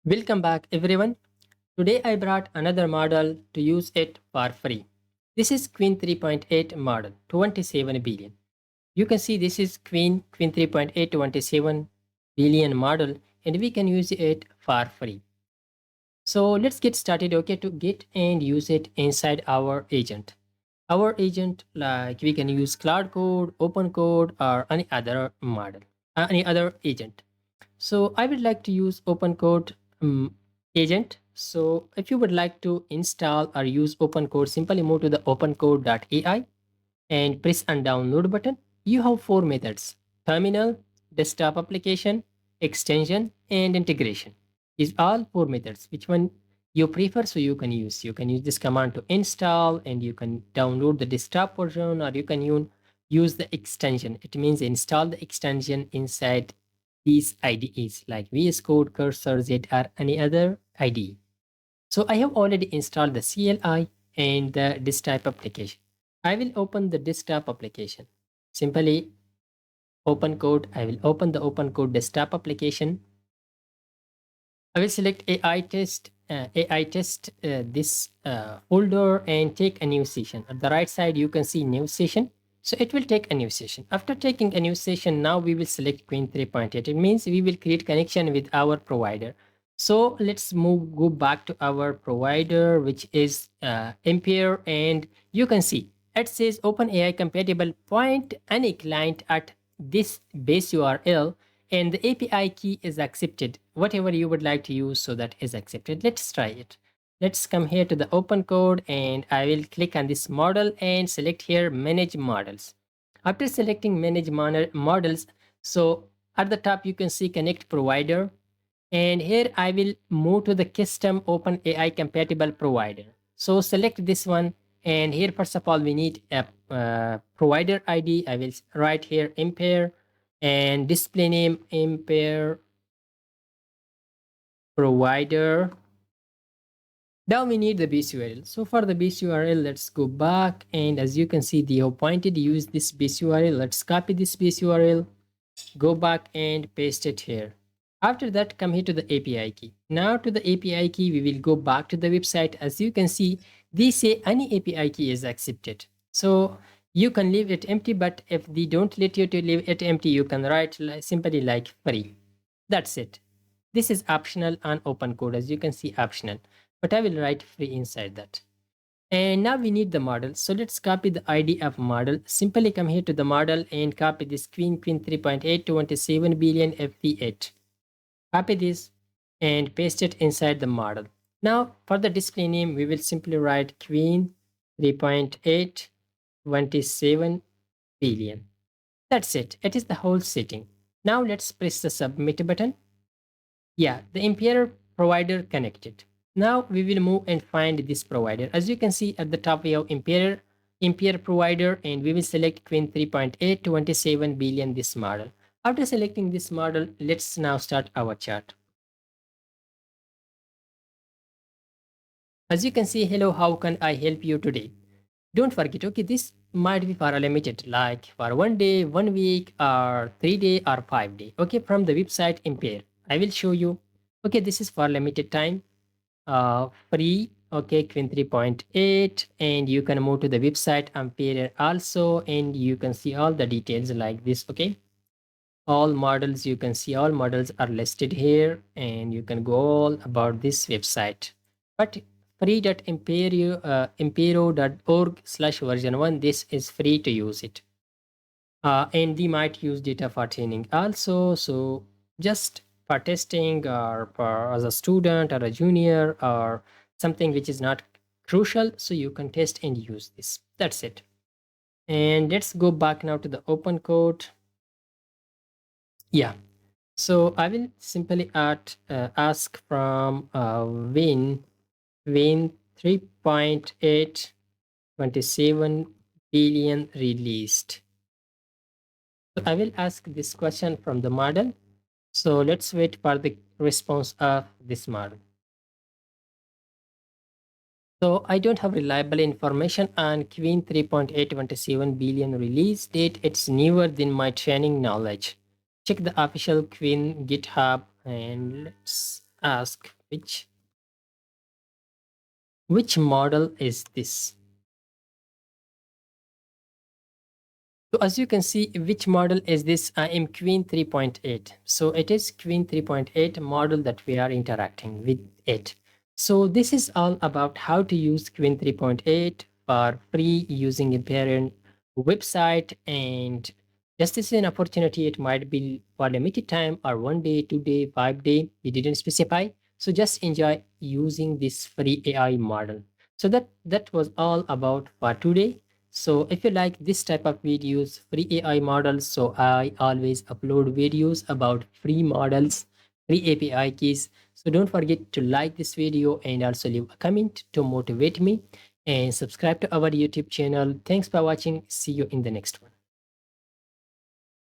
Welcome back everyone. Today I brought another model to use it for free. This is Qwen 3.8 model, 27 billion. You can see this is Qwen 3.8 27 billion model and we can use it for free. So let's get started, okay, to get and use it inside our agent. Our agent, like we can use Cloud Code, OpenCode or any other model, any other agent. So I would like to use OpenCode agent. So if you would like to install or use OpenCode, simply move to the OpenCode.ai and press on download button. You have four methods: terminal, desktop application, extension, and integration. These all four methods. Which one you prefer, so you can use. You can use this command to install and you can download the desktop version, or you can use the extension. It means install the extension inside these IDEs like VS Code, Cursor, Z, or any other IDE. So I have already installed the CLI and the desktop application. I will open the desktop application. Simply open code. I will open the open code desktop application. I will select AI test this folder and take a new session. At the right side, you can see new session. So it will take a new session. After taking a new session, now we will select Qwen 3.8. It means we will create connection with our provider. So let's go back to our provider, which is Ampere, and you can see it says OpenAI compatible point any client at this base URL, and the API key is accepted. Whatever you would like to use, so that is accepted. Let's try it. Let's come here to the open code and I will click on this model and select here manage models. After selecting manage models, so at the top you can see connect provider, and here I will move to the custom OpenAI compatible provider. So select this one, and here first of all we need a provider ID. I will write here Ampere and display name Ampere provider. Now we need the base URL. So for the base URL, let's go back, and as you can see, they have pointed use this base URL. Let's copy this base URL, go back and paste it here. After that, come here to the API key. Now to the API key, we will go back to the website. As you can see, they say any API key is accepted. So you can leave it empty, but if they don't let you to leave it empty, you can write simply like free. That's it. This is optional on OpenCode, as you can see, optional, but I will write free inside that. And now we need the model. So let's copy the ID of model. Simply come here to the model and copy this Qwen 3.8 27 billion FP8. Copy this and paste it inside the model. Now for the display name, we will simply write Qwen 3.8 27 billion. That's it. It is the whole setting. Now let's press the submit button. Yeah, the Ampere provider connected. Now we will move and find this provider. As you can see at the top, we have Ampere provider, and we will select Qwen 3.8 27 billion this model. After selecting this model, let's now start our chart. As you can see, hello, how can I help you today? Don't forget, okay, this might be for a limited, like for 1 day, 1 week, or 3 day or 5 day. Okay, from the website Ampere. I will show you. Okay, this is for limited time. Free, okay, Qwen 3.8, and you can move to the website Ampere also, and you can see all the details like this. Okay, all models, you can see all models are listed here, and you can go all about this website. But free.impero.org/version1, this is free to use it, and we might use data for training also. So just for testing, or for as a student or a junior or something which is not crucial, so you can test and use this. That's it. And let's go back now to the open code. Yeah, so I will simply ask from Win 3.8 27 billion released. So I will ask this question from the model. So let's wait for the response of this model. So I don't have reliable information on Qwen 3.8 27 billion release date. It's newer than my training knowledge. Check the official Qwen GitHub and let's ask Which which model is this? So as you can see, which model is this? I am Qwen 3.8. So it is Qwen 3.8 model that we are interacting with it. So this is all about how to use Qwen 3.8 for free using a parent website. And just this is an opportunity. It might be for limited time or 1 day, 2 day, 5 day. We didn't specify. So just enjoy using this free AI model. So that was all about for today. So if you like this type of videos, free AI models, so I always upload videos about free models, free API keys. So don't forget to like this video and also leave a comment to motivate me and subscribe to our YouTube channel. Thanks for watching. See you in the next one.